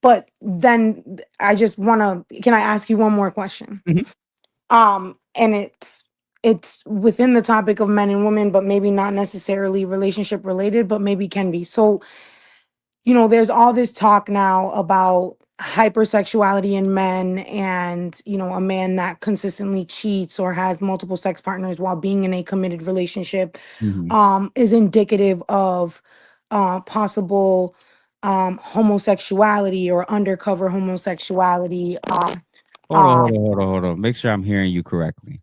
But then I just want to, can I ask you one more question? Mhm. And it's within the topic of men and women, but maybe not necessarily relationship related, but maybe can be. So, there's all this talk now about hypersexuality in men and, a man that consistently cheats or has multiple sex partners while being in a committed relationship Mhm. is indicative of possible homosexuality or undercover homosexuality. Hold on, hold Um, on, hold on, hold on. Make sure I'm hearing you correctly.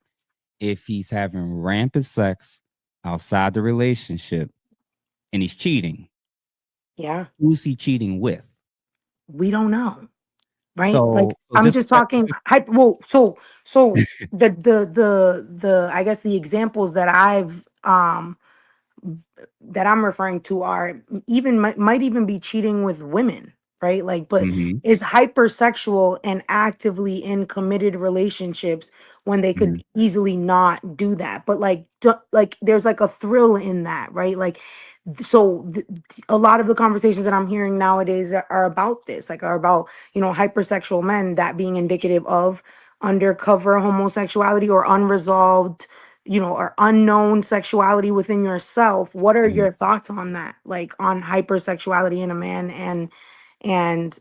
If he's having rampant sex outside the relationship and he's cheating, yeah, who's he cheating with? we don't know. Right? Like So I'm just just talking just hype. Well, so the I guess the examples that I'm referring to are even might even be cheating with women, right? Like, but Mhm. is hypersexual and actively in committed relationships when they could Mhm. easily not do that. But like, like there's like a thrill in that, right? Like, a lot of the conversations that I'm hearing nowadays are about this, like are about hypersexual men, that being indicative of undercover homosexuality or unresolved or unknown sexuality within yourself. What are Mhm. your thoughts on that? Like on hypersexuality in a man and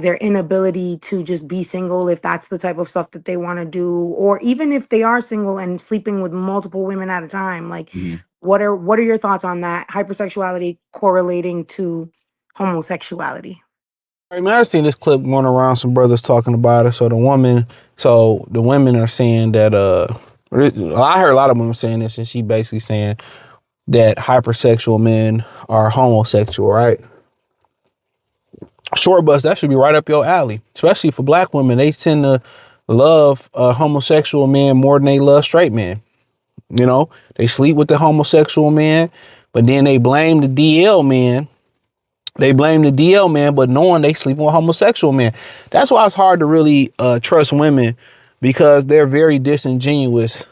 their inability to just be single if that's the type of stuff that they want to do, or even if they are single and sleeping with multiple women at a time. Like Mhm. what are your thoughts on that? Hypersexuality correlating to homosexuality. I mean, I've seen this clip going around. Some brothers talking about it. So the women are saying that. I heard a lot of women saying this, and she basically saying that hypersexual men are homosexual, right? Short bus, that should be right up your alley, especially for black women. They tend to love homosexual men more than they love straight men. They sleep with the homosexual man, but then they blame the DL men. They blame the DL man, but knowing they sleep with homosexual men. That's why it's hard to really trust women, because they're very disingenuous,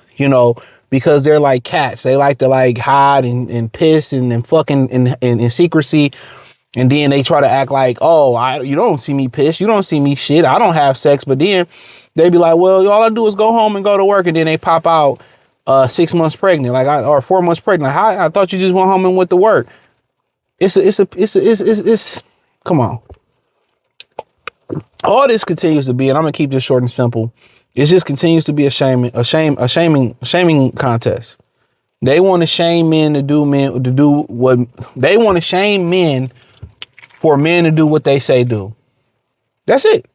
because they're like cats. They like to like hide and piss and fucking in secrecy. And then they try to act like, oh, you don't see me piss. You don't see me shit. I don't have sex. But then they be like, well, all I do is go home and go to work. And then they pop out 6 months pregnant, or 4 months pregnant. Like, I thought you just went home and went to work. It's come on. All this continues to be, and I'm gonna keep this short and simple. It just continues to be a shaming contest. They want to shame men to do what they want to shame men for men to do what they say do. That's it.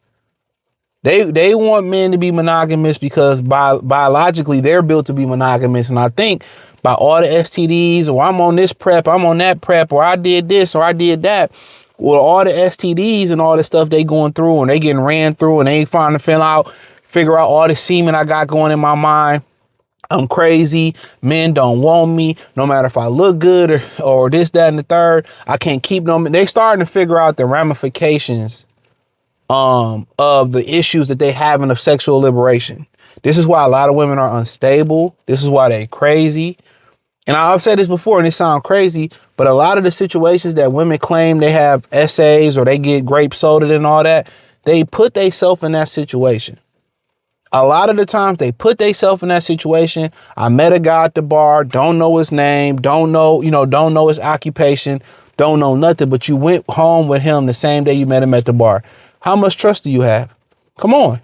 They want men to be monogamous because biologically they're built to be monogamous, and I think by all the STDs, or I'm on this prep, I'm on that prep, or I did this or I did that. Well, all the STDs and all the stuff they going through, and they getting ran through, and they ain't trying to figure out all the semen I got going in my mind. I'm crazy. Men don't want me, no matter if I look good or this, that, and the third. I can't keep them. They starting to figure out the ramifications of the issues that they having of sexual liberation. This is why a lot of women are unstable. This is why they crazy. And I've said this before, and it sounds crazy, but a lot of the situations that women claim they have essays or they get grape soda and all that, they put themselves in that situation. A lot of the times they put themselves in that situation. I met a guy at the bar, don't know his name, don't know his occupation, don't know nothing, but you went home with him the same day you met him at the bar. How much trust do you have? Come on.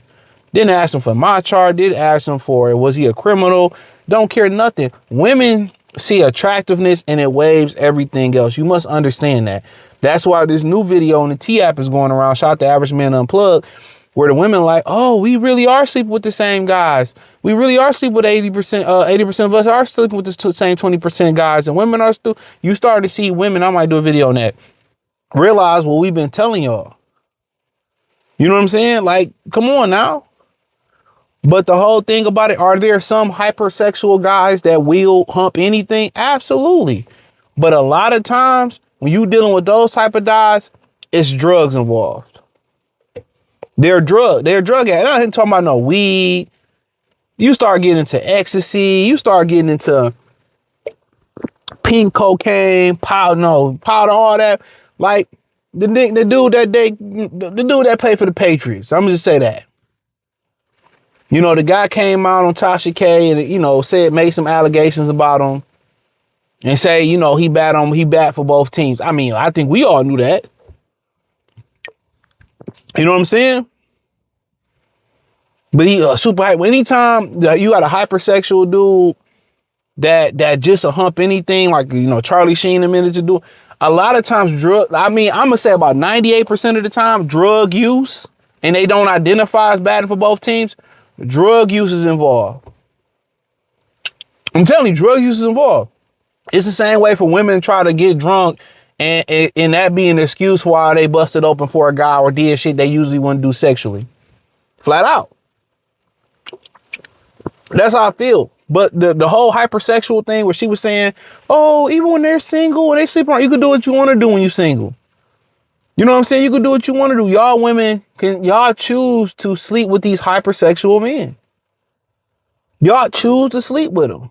Didn't ask him for my chart, didn't ask him for, was he a criminal? Don't care nothing. Women see attractiveness and it waves everything else. You must understand that. That's why this new video on the T app is going around. Shout out to Average Man Unplugged, where the women like, oh, we really are sleeping with the same guys. We really are sleeping with 80%. 80% of us are sleeping with the same 20% guys, and women are still. You start to see women. I might do a video on that. Realize what we've been telling y'all. You know what I'm saying? Like, come on now. But the whole thing about it, are there some hypersexual guys that will hump anything? Absolutely. But a lot of times when you dealing with those type of guys, it's drugs involved. They're drug addicts. I ain't talking about no weed. You start getting into ecstasy. You start getting into pink cocaine, powder, all that. Like, the dude that played for the Patriots. I'm gonna just say that. You know, the guy came out on Tasha K and, you know, made some allegations about him and say, you know, he bad for both teams. I mean, I think we all knew that. You know what I'm saying? But he super hype. Anytime that you got a hypersexual dude that just a hump anything, like, you know, Charlie Sheen a minute to do, a lot of times I'm gonna say about 98% of the time, drug use, and they don't identify as bad for both teams, drug use is involved. I'm telling you, drug use is involved. It's the same way for women try to get drunk and that be an excuse for why they busted open for a guy or did shit they usually wouldn't do sexually. Flat out. That's how I feel. But the whole hypersexual thing where she was saying, oh, even when they're single and they sleep around, you can do what you want to do when you're single. You know what I'm saying? You can do what you want to do. Y'all women, y'all choose to sleep with these hypersexual men. Y'all choose to sleep with them.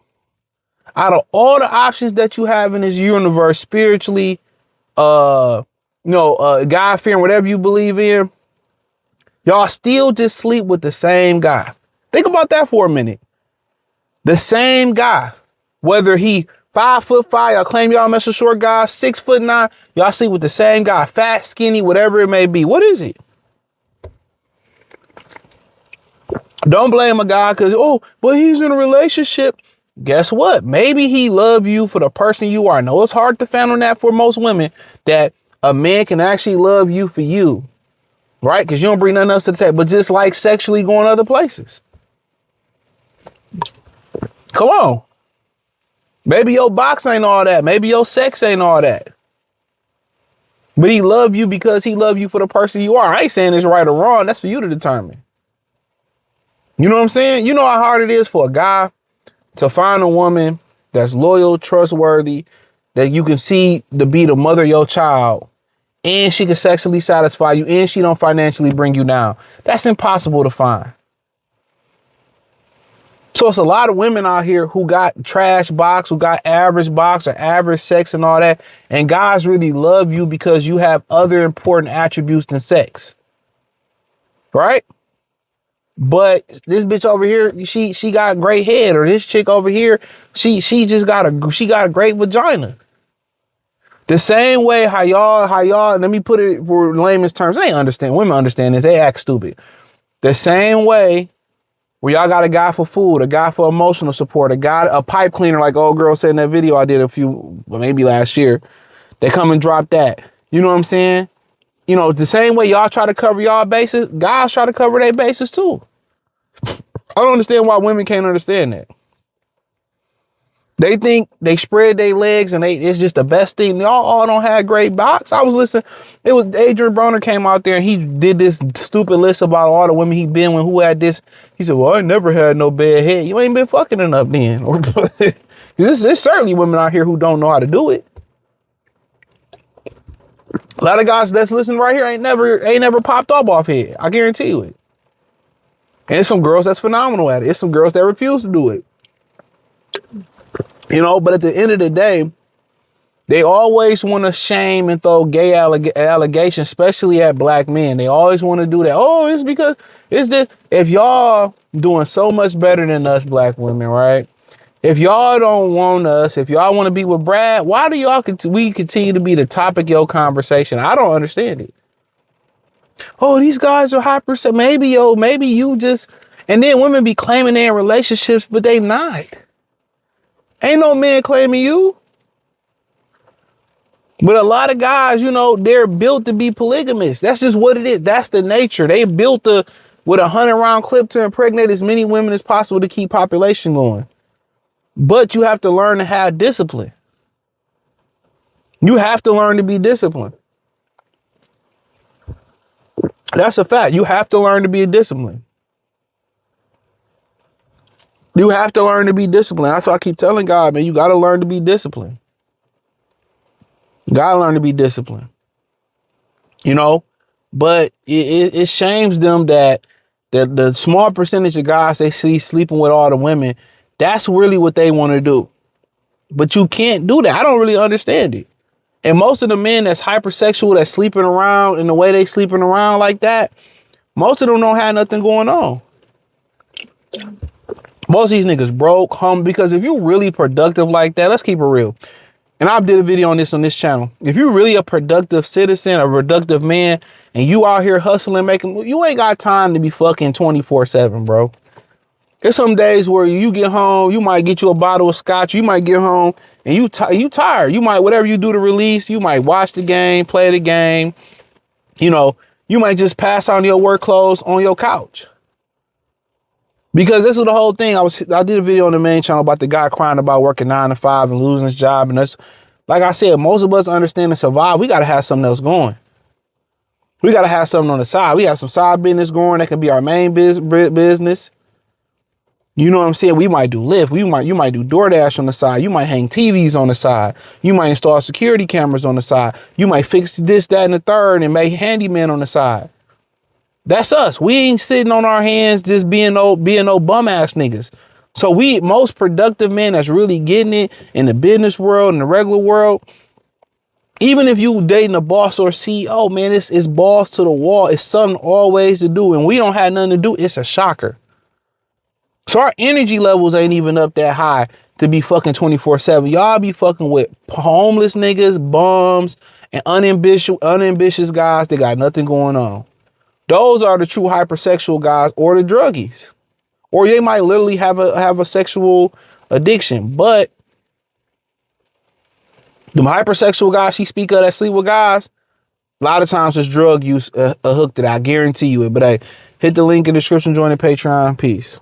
Out of all the options that you have in this universe, spiritually, God fearing, whatever you believe in, y'all still just sleep with the same guy. Think about that for a minute. The same guy, whether he 5'5", y'all claim y'all mess with short guys, 6'9", y'all sleep with the same guy, fat, skinny, whatever it may be. What is it? Don't blame a guy because, but he's in a relationship. Guess what? Maybe he love you for the person you are. I know it's hard to fathom that for most women, that a man can actually love you for you, right? Because you don't bring nothing else to the table, but just like sexually going other places. Come on. Maybe your box ain't all that. Maybe your sex ain't all that. But he love you because he love you for the person you are. I ain't saying it's right or wrong. That's for you to determine. You know what I'm saying? You know how hard it is for a guy to find a woman that's loyal, trustworthy, that you can see to be the mother of your child, and she can sexually satisfy you, and she don't financially bring you down. That's impossible to find. So it's a lot of women out here who got trash box, who got average box or average sex and all that. And guys really love you because you have other important attributes than sex. Right? But this bitch over here, she got great head, or this chick over here, she got a great vagina. The same way how y'all, let me put it for layman's terms. They ain't understand. Women understand this. They act stupid. The same way where y'all got a guy for food, a guy for emotional support, a pipe cleaner, like old girl said in that video I did maybe last year. They come and drop that. You know what I'm saying? You know, the same way y'all try to cover y'all bases, guys try to cover their bases too. I don't understand why women can't understand that. They think they spread their legs and it's just the best thing. Y'all all don't have great box. I was listening. It was Adrian Broner came out there and he did this stupid list about all the women he been with who had this. He said, well, I never had no bad head. You ain't been fucking enough then. There's certainly women out here who don't know how to do it. A lot of guys that's listening right here ain't never popped off here. I guarantee you it. And there's some girls that's phenomenal at it. It's some girls that refuse to do it. You know, but at the end of the day, they always want to shame and throw gay allegations, especially at black men. They always want to do that. Oh, it's because if y'all doing so much better than us black women, right? If y'all don't want us, if y'all want to be with Brad, why do we continue to be the topic of your conversation? I don't understand it. Oh, these guys are hypersexual. Maybe you just, and then women be claiming they're in relationships, but they not. Ain't no man claiming you. But a lot of guys, you know, they're built to be polygamous. That's just what it is. That's the nature. They built with a 100-round clip to impregnate as many women as possible to keep population going. But you have to learn to have discipline. You have to learn to be disciplined. That's a fact. You have to learn to be disciplined. You have to learn to be disciplined. That's why I keep telling God, man, you got to learn to be disciplined. Gotta learn to be disciplined. You know, but it shames them that the small percentage of guys they see sleeping with all the women, that's really what they want to do. But you can't do that. I don't really understand it. And most of the men that's hypersexual, that's sleeping around in the way they sleeping around like that, most of them don't have nothing going on. Most of these niggas broke, because if you really productive like that, let's keep it real. And I did a video on this channel. If you're really a productive citizen, a productive man, and you out here hustling, you ain't got time to be fucking 24/7, bro. There's some days where you get home, you might get you a bottle of scotch, you might get home and you tired. You might, whatever you do to release, you might watch the game, play the game. You know, you might just pass out in your work clothes on your couch. Because this is the whole thing. I did a video on the main channel about the guy crying about working 9 to 5 and losing his job. And that's, like I said, most of us understand to survive, we got to have something else going. We got to have something on the side. We have some side business going. That can be our main business. You know what I'm saying? We might do Lyft. You might do DoorDash on the side. You might hang TVs on the side. You might install security cameras on the side. You might fix this, that, and the third and make handyman on the side. That's us. We ain't sitting on our hands just being no bum ass niggas. So most productive men that's really getting it in the business world, in the regular world, even if you dating a boss or CEO, man, it's balls to the wall. It's something always to do. And we don't have nothing to do. It's a shocker. So our energy levels ain't even up that high to be fucking 24/7. Y'all be fucking with homeless niggas, bums, and unambitious guys that got nothing going on. Those are the true hypersexual guys, or the druggies. Or they might literally have a sexual addiction. But the hypersexual guys she speak of that sleep with guys, a lot of times it's drug use, a hook that I guarantee you it. But hey, hit the link in the description, join the Patreon. Peace.